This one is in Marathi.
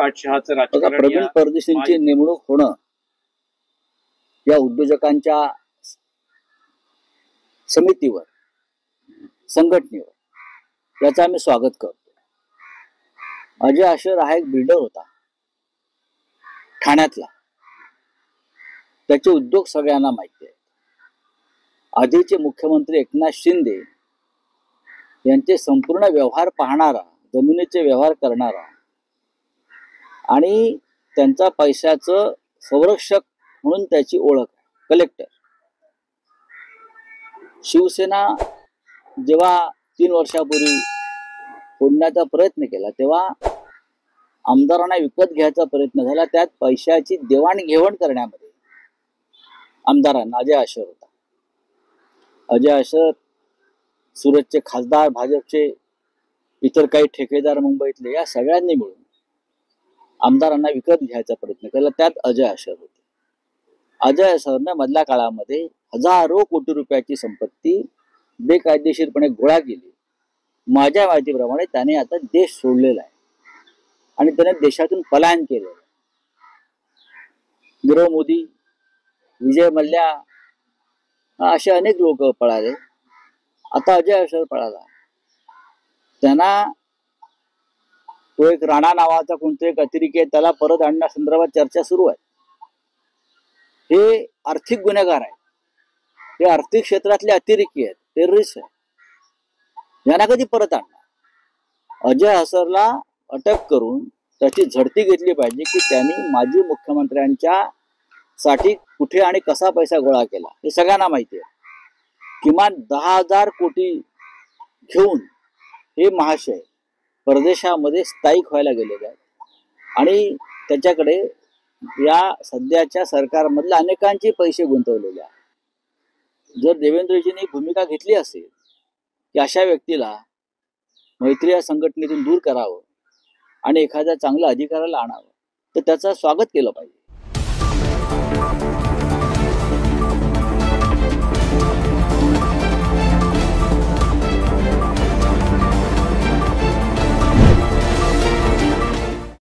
पाठशहाचं राजकारण प्रवीण परदेशींची नेमणूक होणं या उद्योजकांच्या समितीवर, संघटनेवर, याचं आम्ही स्वागत करतो. अजय आशर हा एक बिल्डर होता ठाण्यातला. त्याचे उद्योग सगळ्यांना माहिती आहेत. आधीचे मुख्यमंत्री एकनाथ शिंदे यांचे संपूर्ण व्यवहार पाहणारा, जमिनीचे व्यवहार करणारा आणि त्यांचा पैशाचं संरक्षक म्हणून त्याची ओळख आहे, कलेक्टर. शिवसेना जेव्हा 3 वर्षापूर्वी फोडण्याचा प्रयत्न केला तेव्हा आमदारांना विकत घ्यायचा प्रयत्न झाला. त्यात पैशाची देवाणघेवाण करण्यामध्ये आमदारांना अजय आशर होता. अजय आशर, सुरतचे खासदार, भाजपचे इतर काही ठेकेदार मुंबईतले, या सगळ्यांनी मिळून आमदारांना विकत घ्यायचा प्रयत्न केला. त्यात अजय आशर होते. अजय आशरने मधल्या काळामध्ये हजारो कोटी रुपयाची संपत्ती बेकायदेशीरपणे गोळा केली. माझ्या माहितीप्रमाणे त्याने आता देश सोडलेला आहे आणि त्याने देशातून पलायन केलेलं आहे. नीरव मोदी, विजय मल्ल्या असे अनेक लोक पळाले. आता अजय आशर पळाला. त्यांना तो एक राणा नावाचा कोणता एक अतिरेकी आहे, त्याला परत आणण्यासंदर्भात चर्चा सुरू आहे. हे आर्थिक गुन्हेगार आहेत. हे आर्थिक क्षेत्रातले अतिरेकी आहेत, टेररिस्ट आहेत. यांना कधी परत आणणार? अजय आशरला अटक करून त्याची झडती घेतली पाहिजे की त्यांनी माजी मुख्यमंत्र्यांच्या साठी कुठे आणि कसा पैसा गोळा केला हे सगळ्यांना माहिती आहे. किमान 10,000 कोटी घेऊन हे महाशय परदेशामध्ये स्थायिक व्हायला गेलेले आहेत आणि त्याच्याकडे या सध्याच्या सरकारमधल्या अनेकांचे पैसे गुंतवलेले आहेत. जर देवेंद्रजींनी भूमिका घेतली असेल की अशा व्यक्तीला मैत्री या संघटनेतून दूर करावं आणि एखाद्या चांगल्या अधिकाऱ्याला आणावं, तर त्याचं स्वागत केलं पाहिजे.